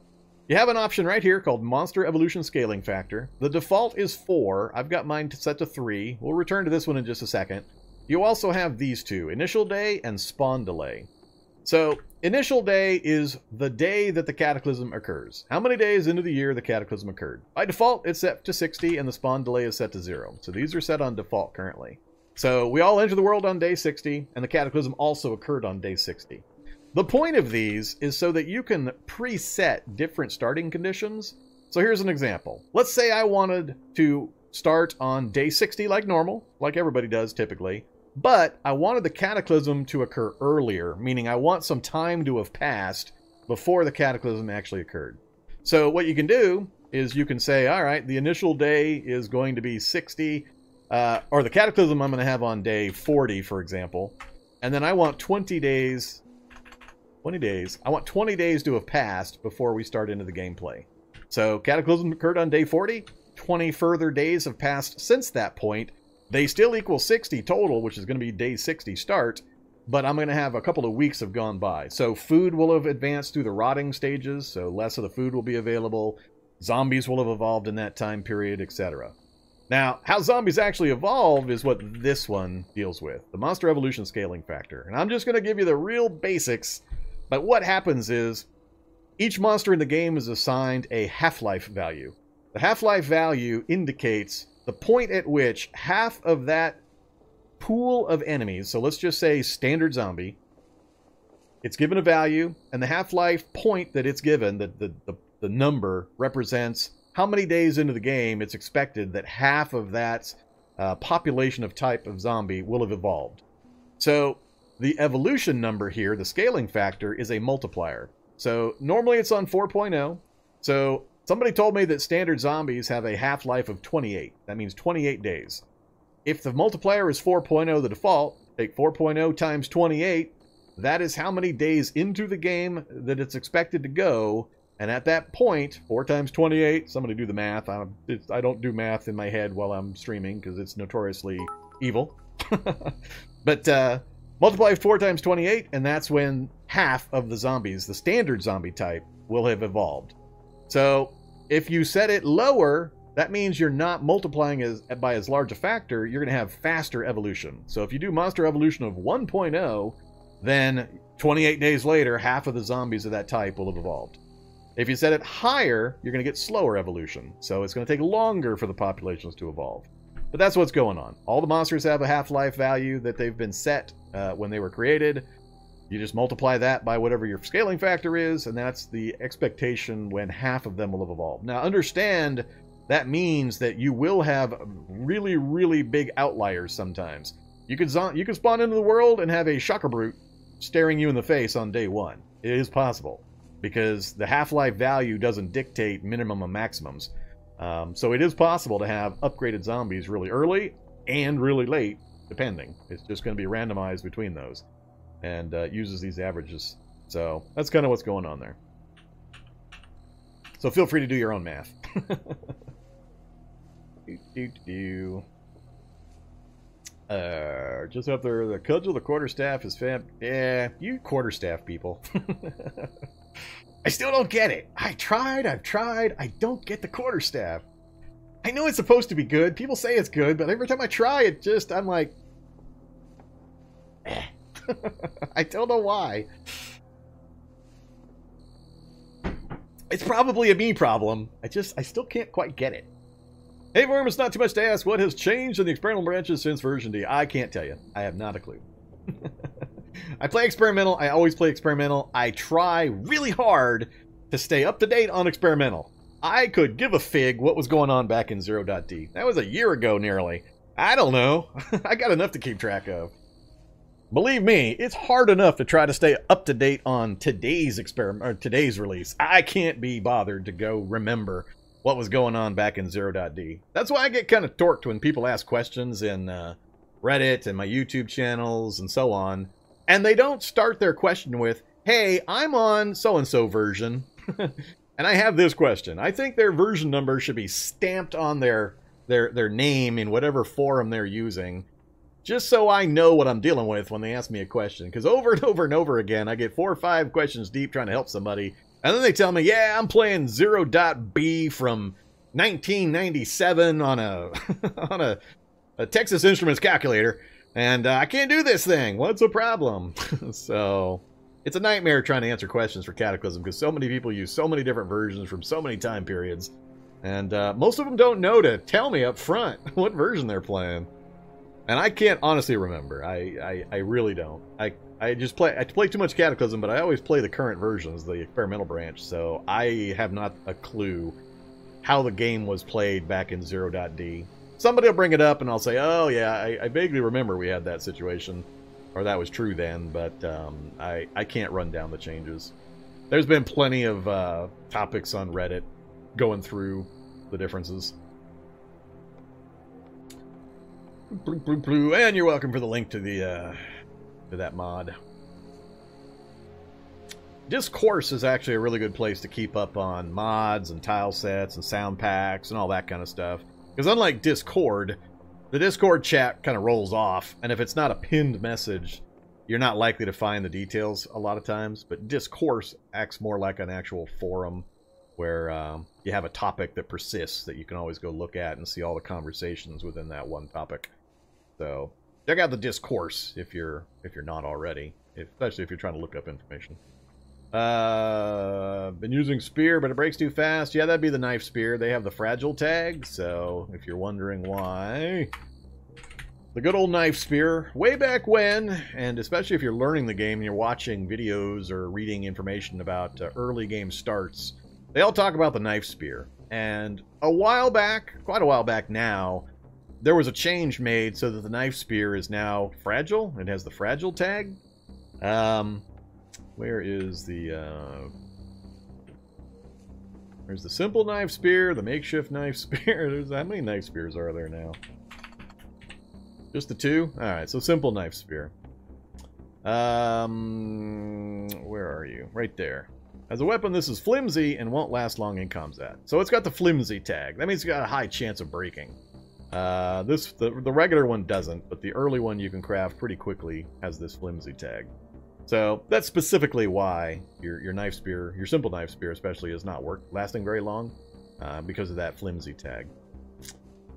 You have an option right here called Monster Evolution Scaling Factor. The default is 4. I've got mine set to 3. We'll return to this one in just a second. You also have these two, Initial Day and Spawn Delay. So, Initial Day is the day that the Cataclysm occurs. How many days into the year the Cataclysm occurred? By default, it's set to 60 and the Spawn Delay is set to 0. So these are set on default currently. So we all enter the world on day 60 and the Cataclysm also occurred on day 60. The point of these is so that you can preset different starting conditions. So here's an example. Let's say I wanted to start on day 60 like normal, like everybody does typically, but I wanted the Cataclysm to occur earlier, meaning I want some time to have passed before the Cataclysm actually occurred. So what you can do is you can say, all right, the initial day is going to be 60, or the Cataclysm I'm going to have on day 40, for example, and then I want 20 days. I want 20 days to have passed before we start into the gameplay. So Cataclysm occurred on day 40. 20 further days have passed since that point. They still equal 60 total, which is going to be day 60 start. but I'm going to have a couple of weeks have gone by. So food will have advanced through the rotting stages, so less of the food will be available. Zombies will have evolved in that time period, etc. Now, how zombies actually evolve is what this one deals with, the monster evolution scaling factor. And I'm just going to give you the real basics, but what happens is each monster in the game is assigned a half-life value. The half-life value indicates the point at which half of that pool of enemies, so let's just say standard zombie, it's given a value, and the half-life point that it's given, the number, represents how many days into the game it's expected that half of that population of type of zombie will have evolved. So the evolution number here, the scaling factor, is a multiplier. So normally it's on 4.0. So somebody told me that standard zombies have a half-life of 28. That means 28 days. If the multiplier is 4.0, the default, take 4.0 times 28, that is how many days into the game that it's expected to go. And at that point, 4 times 28, somebody do the math. I don't do math in my head while I'm streaming because it's notoriously evil. But multiply 4 times 28, and that's when half of the zombies, the standard zombie type, will have evolved. So if you set it lower, that means you're not multiplying by as large a factor. You're going to have faster evolution. So if you do monster evolution of 1.0, then 28 days later, half of the zombies of that type will have evolved. If you set it higher, you're going to get slower evolution. So it's going to take longer for the populations to evolve. But that's what's going on. All the monsters have a half-life value that they've been set when they were created. You just multiply that by whatever your scaling factor is, and that's the expectation when half of them will have evolved. Now understand, that means that you will have really, really big outliers sometimes. You could spawn into the world and have a shocker brute staring you in the face on day one. It is possible, because the half-life value doesn't dictate minimum and maximums. So it is possible to have upgraded zombies really early and really late, depending. It's just going to be randomized between those, and uses these averages. So that's kind of what's going on there. So feel free to do your own math. Just up there, the cudgel, the quarterstaff is fam. Yeah, you quarterstaff people. I still don't get it. I've tried. I don't get the quarterstaff. I know it's supposed to be good. People say it's good, but every time I try it, I'm like, eh. I don't know why. It's probably a me problem. I still can't quite get it. Hey, Vorm, it's not too much to ask. What has changed in the experimental branches since version D? I can't tell you. I have not a clue. I play experimental. I always play experimental. I try really hard to stay up to date on experimental. I could give a fig what was going on back in 0.D. That was a year ago nearly. I don't know. I got enough to keep track of. Believe me, it's hard enough to try to stay up to date on today's experiment or today's release. I can't be bothered to go remember what was going on back in 0.D. That's why I get kind of torqued when people ask questions in Reddit and my YouTube channels and so on. And they don't start their question with, hey, I'm on so-and-so version, and I have this question. I think their version number should be stamped on their name in whatever forum they're using, just so I know what I'm dealing with when they ask me a question. Because over and over and over again, I get 4 or 5 questions deep trying to help somebody, and then they tell me, yeah, I'm playing 0.B from 1997 on a Texas Instruments calculator, and I can't do this thing. What's the problem? So it's a nightmare trying to answer questions for Cataclysm, because so many people use so many different versions from so many time periods, and most of them don't know to tell me up front what version they're playing. And I can't honestly remember. I really don't. I play too much Cataclysm, but I always play the current versions, the experimental branch, so I have not a clue how the game was played back in 0.D. Somebody will bring it up and I'll say, oh yeah, I vaguely remember we had that situation, or that was true then, but I can't run down the changes. There's been plenty of topics on Reddit going through the differences. And you're welcome for the link to the to that mod. Discourse is actually a really good place to keep up on mods and tile sets and sound packs and all that kind of stuff. Because unlike Discord, the Discord chat kind of rolls off, and if it's not a pinned message, you're not likely to find the details a lot of times. But Discourse acts more like an actual forum where you have a topic that persists that you can always go look at and see all the conversations within that one topic. So check out the Discourse if you're not already, especially if you're trying to look up information. Been using spear, but it breaks too fast. Yeah, that'd be the knife spear. They have the fragile tag, so if you're wondering why, the good old knife spear, way back when, and especially if you're learning the game and you're watching videos or reading information about early game starts, they all talk about the knife spear. And a while back, quite a while back now, there was a change made so that the knife spear is now fragile. It has the fragile tag. Where is the, there's the simple knife spear, the makeshift knife spear. How many knife spears are there now? Just the two? Alright, so simple knife spear. Where are you? Right there. As a weapon, this is flimsy and won't last long in combat. So it's got the flimsy tag. That means it's got a high chance of breaking. The regular one doesn't, but the early one you can craft pretty quickly has this flimsy tag. So that's specifically why your knife spear, your simple knife spear especially, is not lasting very long because of that flimsy tag.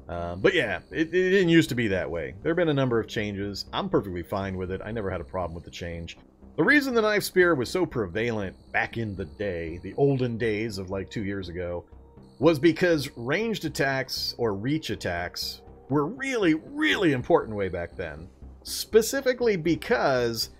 But yeah, it didn't used to be that way. There have been a number of changes. I'm perfectly fine with it. I never had a problem with the change. The reason the knife spear was so prevalent back in the day, the olden days of like 2 years ago, was because ranged attacks or reach attacks were really, really important way back then. Specifically because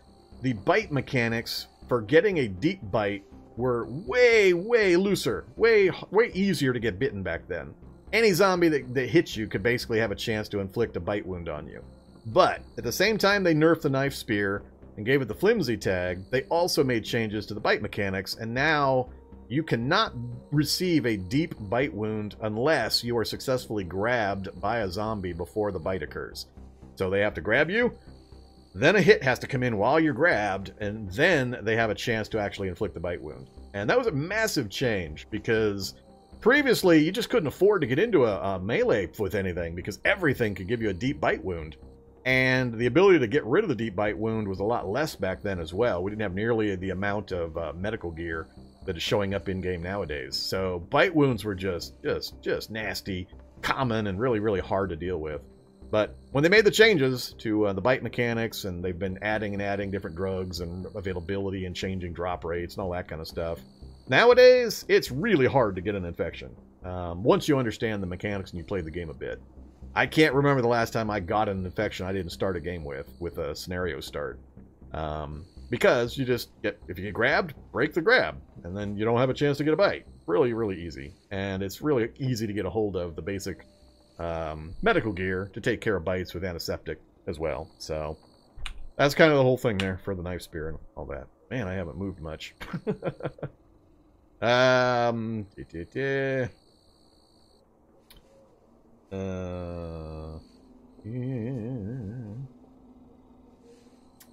the bite mechanics for getting a deep bite were way, way looser, way easier to get bitten back then. Any zombie that hits you could basically have a chance to inflict a bite wound on you. But at the same time they nerfed the knife spear and gave it the flimsy tag, they also made changes to the bite mechanics, and now you cannot receive a deep bite wound unless you are successfully grabbed by a zombie before the bite occurs. So they have to grab you, then a hit has to come in while you're grabbed, and then they have a chance to actually inflict the bite wound. And that was a massive change, because previously you just couldn't afford to get into a melee with anything, because everything could give you a deep bite wound. And the ability to get rid of the deep bite wound was a lot less back then as well. We didn't have nearly the amount of medical gear that is showing up in-game nowadays. So bite wounds were just nasty, common, and really, really hard to deal with. But when they made the changes to the bite mechanics, and they've been adding different drugs and availability and changing drop rates and all that kind of stuff, nowadays it's really hard to get an infection. Once you understand the mechanics and you play the game a bit. I can't remember the last time I got an infection I didn't start a game with a scenario start. Because you just if you get grabbed, break the grab, and then you don't have a chance to get a bite. Really, really easy. And it's really easy to get a hold of the basic medical gear to take care of bites with antiseptic as well. So that's kind of the whole thing there for the knife spear and all that. Man, I haven't moved much.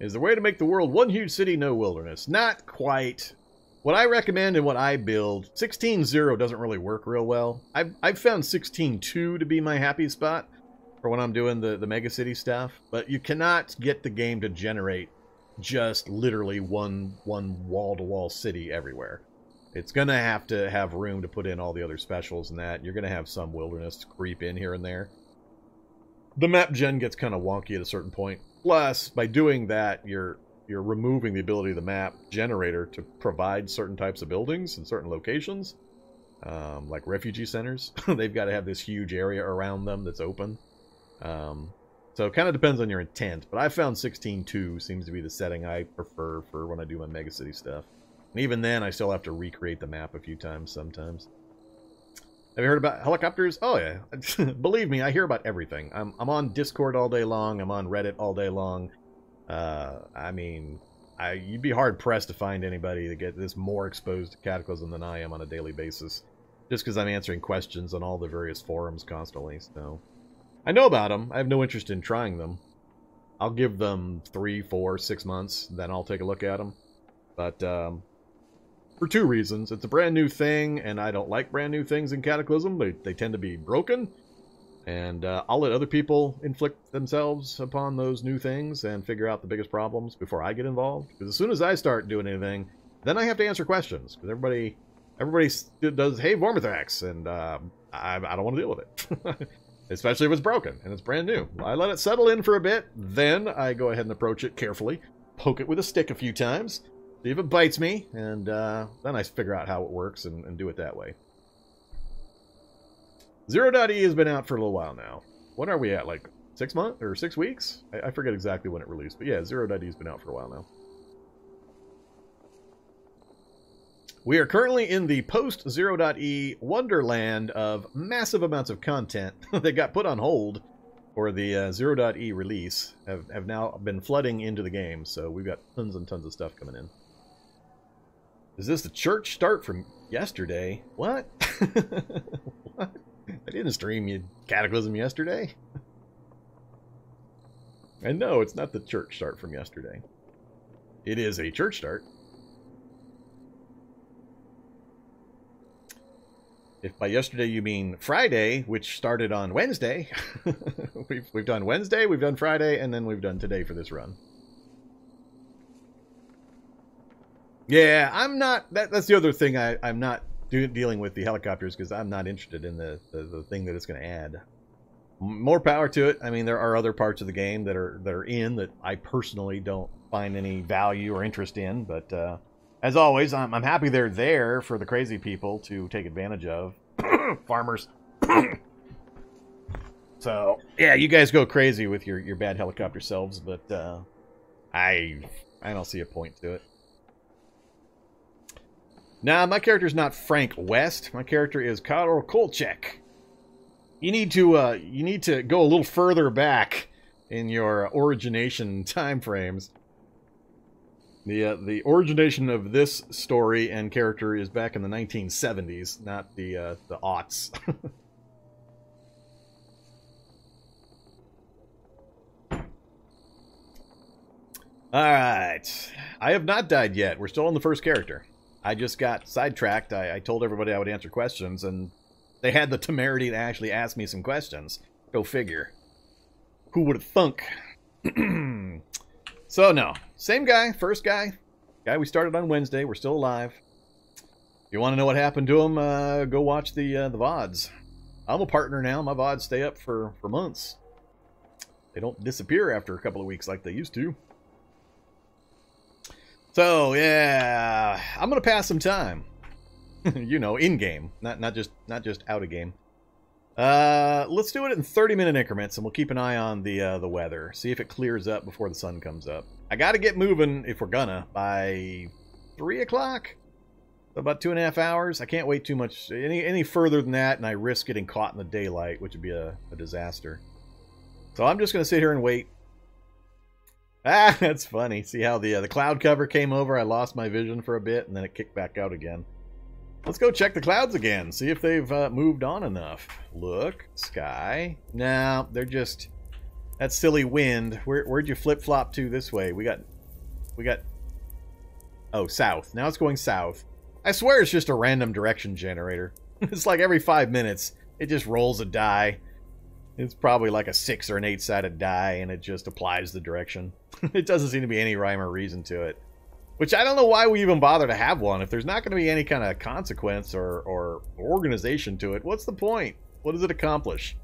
Is the way to make the world one huge city, no wilderness? Not quite. What I recommend and what I build, 16.0 doesn't really work real well. I've found 16.2 to be my happy spot for when I'm doing the megacity stuff, but you cannot get the game to generate just literally one wall-to-wall city everywhere. It's going to have room to put in all the other specials and that. You're going to have some wilderness creep in here and there. The map gen gets kind of wonky at a certain point. Plus, by doing that, you're removing the ability of the map generator to provide certain types of buildings in certain locations, like refugee centers. They've got to have this huge area around them that's open. So it kind of depends on your intent. But I found 16.2 seems to be the setting I prefer for when I do my megacity stuff. And even then, I still have to recreate the map a few times sometimes. Have you heard about helicopters? Oh, yeah. Believe me, I hear about everything. I'm on Discord all day long. I'm on Reddit all day long. I mean, you'd be hard-pressed to find anybody that gets this more exposed to Cataclysm than I am on a daily basis. Just because I'm answering questions on all the various forums constantly, so... I know about them. I have no interest in trying them. I'll give them 3, 4, 6 months, then I'll take a look at them. But, for two reasons. It's a brand new thing, and I don't like brand new things in Cataclysm. They tend to be broken. And I'll let other people inflict themselves upon those new things and figure out the biggest problems before I get involved. Because as soon as I start doing anything, then I have to answer questions. Because everybody does, hey, Vormithrax, and I don't want to deal with it. Especially if it's broken and it's brand new. I let it settle in for a bit, then I go ahead and approach it carefully, poke it with a stick a few times, see if it bites me, and then I figure out how it works and do it that way. 0.E has been out for a little while now. What are we at, like 6 months or 6 weeks? I forget exactly when it released, but yeah, 0.E has been out for a while now. We are currently in the post 0.E wonderland of massive amounts of content that got put on hold for the 0.E release, have now been flooding into the game, so we've got tons and tons of stuff coming in. Is this the church start from yesterday? What? What? I didn't stream Cataclysm yesterday. And no, it's not the church start from yesterday. It is a church start. If by yesterday you mean Friday, which started on Wednesday, we've done Wednesday, we've done Friday, and then we've done today for this run. Yeah, I'm not... That's the other thing I'm not dealing with the helicopters, because I'm not interested in the thing that it's going to add. More power to it. I mean, there are other parts of the game that are in that I personally don't find any value or interest in, but as always, I'm happy they're there for the crazy people to take advantage of. Farmers. So, yeah, you guys go crazy with your bad helicopter selves, but I don't see a point to it. Nah, my character's not Frank West. My character is Karel Kolchek. You need to go a little further back in your origination time frames. The origination of this story and character is back in the 1970s, not the aughts. Alright. I have not died yet. We're still on the first character. I just got sidetracked. I told everybody I would answer questions, and they had the temerity to actually ask me some questions. Go figure. Who would have thunk? So, no. Same guy. First guy. Guy we started on Wednesday. We're still alive. If you want to know what happened to him, go watch the VODs. I'm a partner now. My VODs stay up for months. They don't disappear after a couple of weeks like they used to. So, yeah. I'm going to pass some time. You know, in-game. Not just out of game. Let's do it in 30-minute increments, and we'll keep an eye on the weather. See if it clears up before the sun comes up. I got to get moving, if we're gonna, by 3 o'clock. So about 2.5 hours. I can't wait too much any further than that, and I risk getting caught in the daylight, which would be a disaster. So I'm just gonna sit here and wait. Ah, that's funny. See how the cloud cover came over? I lost my vision for a bit, and then it kicked back out again. Let's go check the clouds again, see if they've moved on enough. Look, sky. No, they're just... That silly wind. Where'd you flip-flop to this way? We got... Oh, south. Now it's going south. I swear it's just a random direction generator. It's like every 5 minutes, it just rolls a die. It's probably like a 6 or an 8-sided die, and it just applies the direction. It doesn't seem to be any rhyme or reason to it. Which I don't know why we even bother to have one. If there's not going to be any kind of consequence or organization to it, what's the point? What does it accomplish?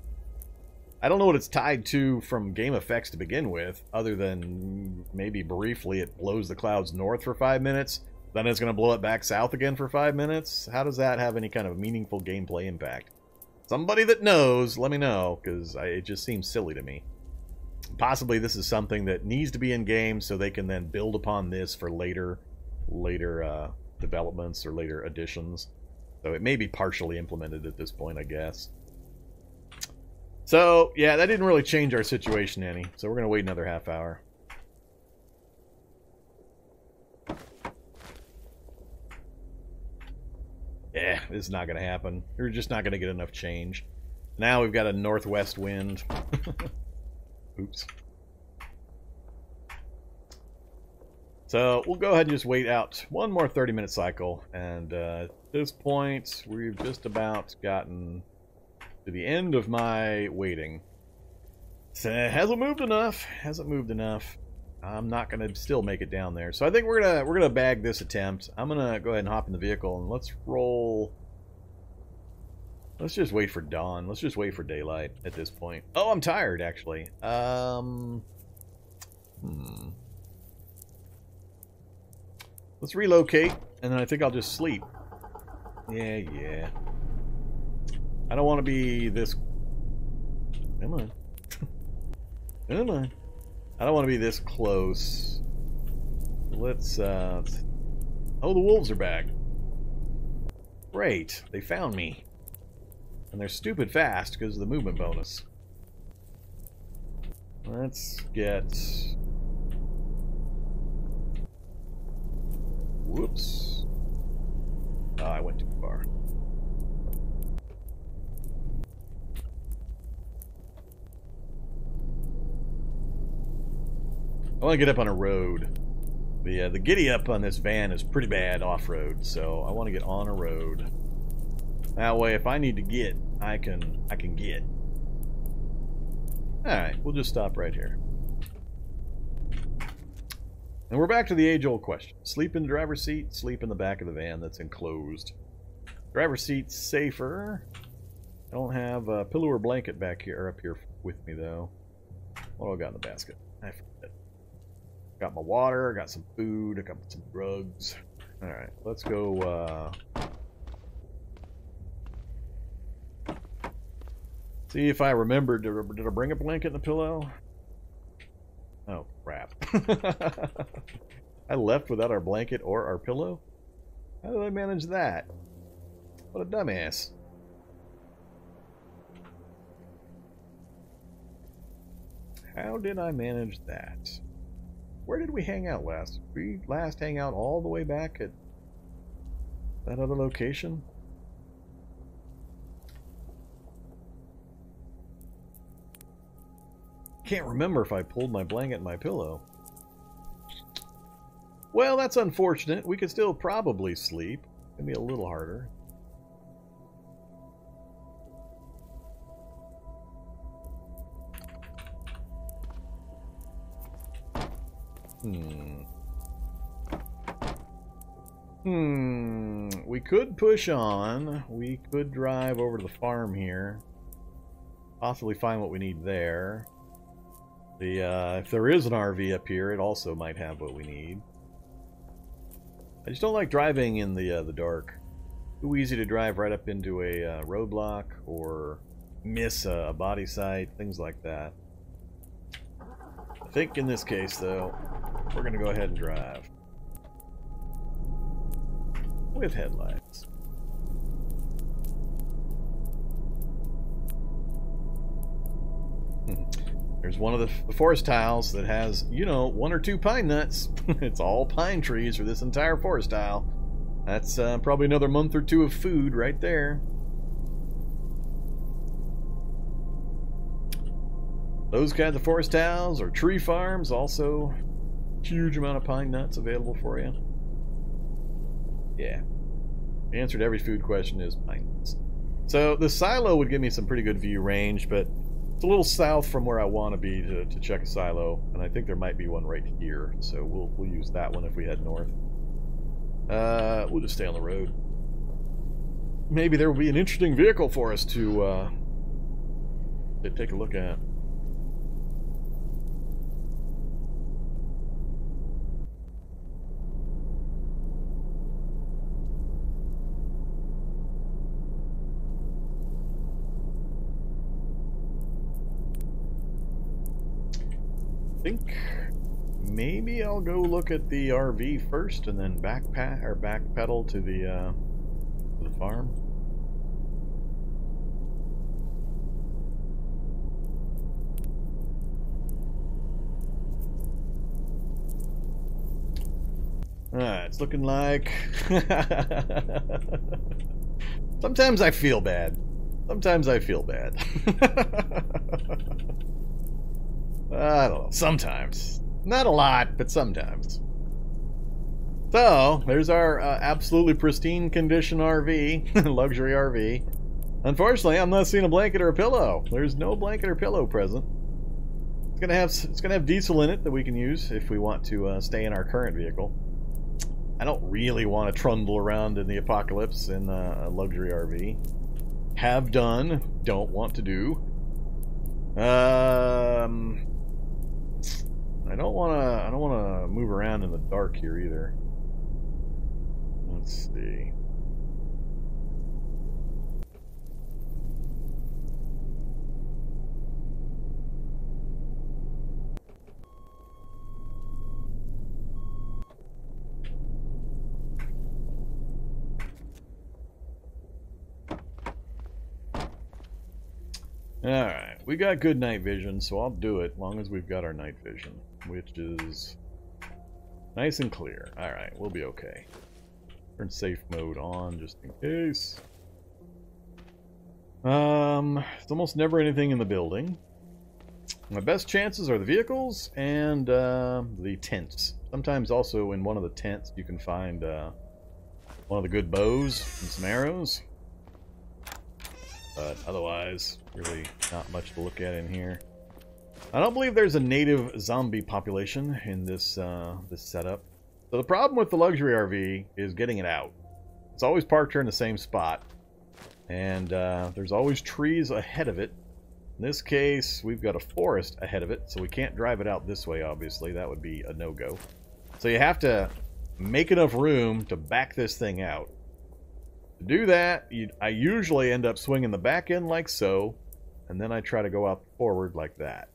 I don't know what it's tied to from game effects to begin with, other than maybe briefly it blows the clouds north for 5 minutes, then it's going to blow it back south again for 5 minutes. How does that have any kind of meaningful gameplay impact? Somebody that knows, let me know, because it just seems silly to me. Possibly this is something that needs to be in game so they can then build upon this for later developments or later additions. So it may be partially implemented at this point, I guess. So, yeah, that didn't really change our situation any. So we're going to wait another half hour. Yeah, this is not going to happen. We're just not going to get enough change. Now we've got a northwest wind. Oops. So we'll go ahead and just wait out one more 30-minute cycle. And at this point, we've just about gotten to the end of my waiting. So it hasn't moved enough. Hasn't moved enough. I'm not gonna still make it down there. So I think we're gonna bag this attempt. I'm gonna go ahead and hop in the vehicle and let's roll. Let's just wait for dawn. Let's just wait for daylight at this point. Oh, I'm tired actually. Let's relocate, and then I think I'll just sleep. Yeah. I don't want to be this... Come on. Come on. I don't want to be this close. Let's, Oh, the wolves are back. Great. They found me. And they're stupid fast because of the movement bonus. Let's get... Whoops. Oh, I went too far. I want to get up on a road. The giddy up on this van is pretty bad off-road, so I want to get on a road. That way, if I need to get, I can get. Alright, we'll just stop right here. And we're back to the age-old question. Sleep in the driver's seat, sleep in the back of the van that's enclosed. Driver's seat's safer. I don't have a pillow or blanket back here, or up here with me, though. What do I got in the basket? I forget. Got my water, got some food, I got some drugs. Alright, let's go, see if I remembered. Did I bring a blanket and a pillow? Oh, crap. I left without our blanket or our pillow? How did I manage that? What a dumbass. How did I manage that? Where did we hang out last? Did we last hang out all the way back at that other location? Can't remember if I pulled my blanket and my pillow. Well, that's unfortunate. We could still probably sleep. It'd be a little harder. We could push on. We could drive over to the farm here. Possibly find what we need there. If there is an RV up here, it also might have what we need. I just don't like driving in the dark. Too easy to drive right up into a roadblock or miss a body site, things like that. I think in this case, though, we're going to go ahead and drive. With headlights. There's one of the forest tiles that has, you know, 1 or 2 pine nuts. It's all pine trees for this entire forest tile. That's probably another month or 2 of food right there. Those kinds of forest tiles or tree farms, also huge amount of pine nuts available for you. Yeah. The answer to every food question is pine nuts. So the silo would give me some pretty good view range, but it's a little south from where I want to be to check a silo, and I think there might be one right here, so we'll use that one if we head north. We'll just stay on the road. Maybe there will be an interesting vehicle for us to take a look at. I think maybe I'll go look at the RV first and then backpedal to the farm. It's looking like sometimes I feel bad. Sometimes I feel bad. I don't know. Sometimes. Not a lot, but sometimes. So, there's our absolutely pristine condition RV. Luxury RV. Unfortunately, I'm not seeing a blanket or a pillow. There's no blanket or pillow present. It's gonna have diesel in it that we can use if we want to stay in our current vehicle. I don't really want to trundle around in the apocalypse in a luxury RV. Have done, don't want to do. I don't want to move around in the dark here either. Let's see. Alright, we got good night vision, so I'll do it as long as we've got our night vision, which is nice and clear. Alright, we'll be okay. Turn safe mode on just in case. It's almost never anything in the building. My best chances are the vehicles and the tents. Sometimes also in one of the tents you can find one of the good bows and some arrows. But otherwise, really not much to look at in here. I don't believe there's a native zombie population in this this setup. So the problem with the luxury RV is getting it out. It's always parked here in the same spot. And there's always trees ahead of it. In this case, we've got a forest ahead of it, so we can't drive it out this way, obviously. That would be a no-go. So you have to make enough room to back this thing out. To do that, I usually end up swinging the back end like so, and then I try to go out forward like that.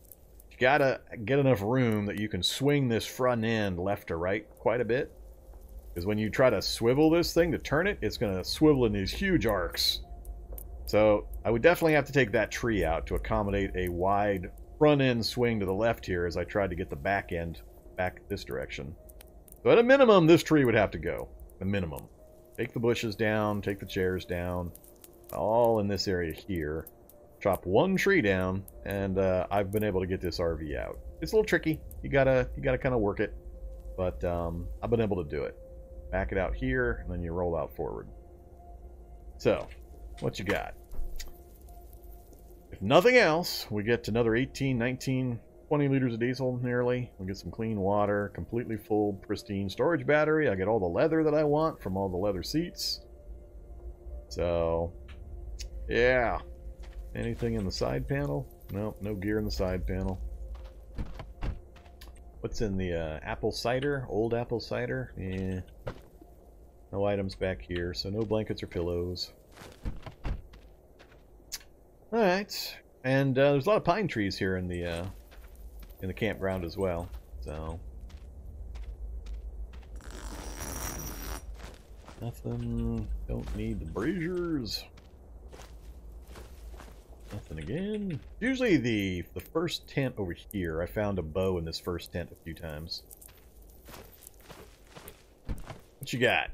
You gotta get enough room that you can swing this front end left to right quite a bit. Because when you try to swivel this thing to turn it, it's going to swivel in these huge arcs. So I would definitely have to take that tree out to accommodate a wide front end swing to the left here as I tried to get the back end back this direction. So at a minimum, this tree would have to go. A minimum. Take the bushes down, take the chairs down, all in this area here. Chop one tree down, and I've been able to get this RV out. It's a little tricky. You gotta kind of work it, but I've been able to do it. Back it out here, and then you roll out forward. So, what you got? If nothing else, we get another 18, 19, 20 liters of diesel nearly. We get some clean water, completely full, pristine storage battery. I get all the leather that I want from all the leather seats. So, yeah. Anything in the side panel? Nope, no gear in the side panel. What's in the apple cider? Old apple cider? Yeah. No items back here, so no blankets or pillows. Alright. And there's a lot of pine trees here in the campground as well. So nothing. Don't need the braziers. Nothing again. Usually the first tent over here, I found a bow in this first tent a few times. What you got?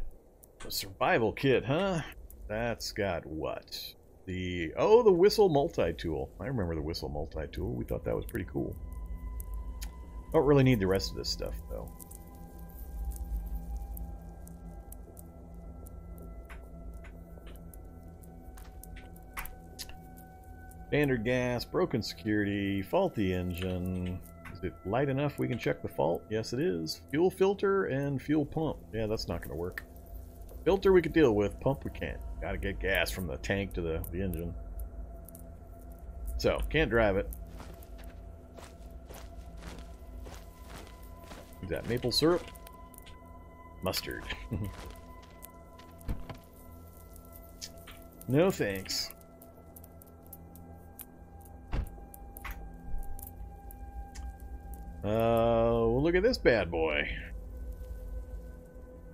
A survival kit, huh? That's got what? The whistle multi-tool. I remember the whistle multi-tool. We thought that was pretty cool. Don't really need the rest of this stuff, though. Standard gas, broken security, faulty engine. Is it light enough we can check the fault? Yes, it is. Fuel filter and fuel pump. Yeah, that's not going to work. Filter we could deal with, pump we can't. Gotta get gas from the tank to the engine. So, can't drive it. Is that maple syrup? Mustard. No thanks. Well, look at this bad boy.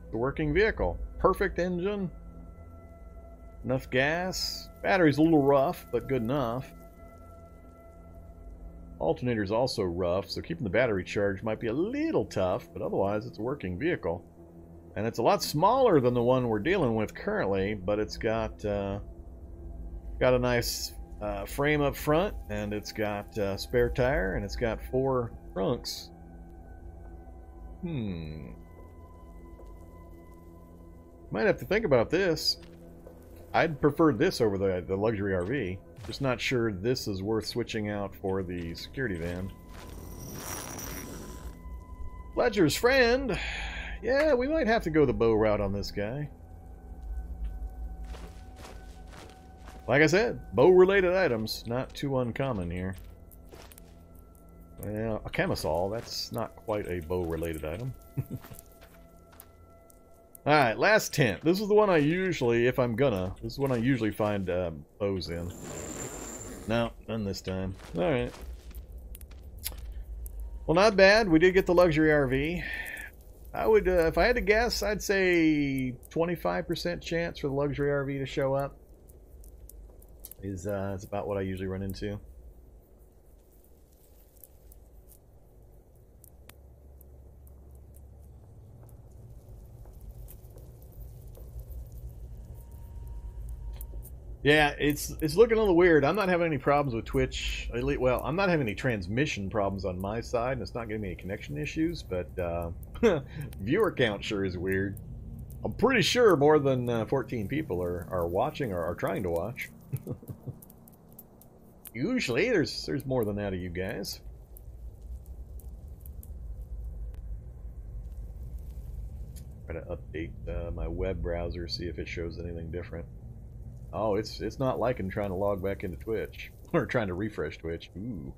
The working vehicle. Perfect engine. Enough gas. Battery's a little rough, but good enough. Alternator's also rough, so keeping the battery charged might be a little tough, but otherwise it's a working vehicle. And it's a lot smaller than the one we're dealing with currently, but it's got a nice frame up front, and it's got a spare tire, and it's got 4 trunks. Might have to think about this. I'd prefer this over the luxury RV. Just not sure this is worth switching out for the security van. Ledger's friend. Yeah, we might have to go the bow route on this guy. Like I said, bow-related items, not too uncommon here. Well, a chemisol, that's not quite a bow-related item. Alright, last tent. This is the one I usually, if I'm gonna, this is one I usually find bows in. No, none this time. Alright. Well, not bad. We did get the luxury RV. I would, if I had to guess, I'd say 25% chance for the luxury RV to show up. Is about what I usually run into. Yeah, it's looking a little weird. I'm not having any problems with Twitch. Well, I'm not having any transmission problems on my side, and it's not giving me any connection issues, but viewer count sure is weird. I'm pretty sure more than 14 people are watching or are trying to watch. Usually there's more than that of you guys. Try to update my web browser, see if it shows anything different. Oh, it's not liking trying to log back into Twitch or trying to refresh Twitch. Ooh.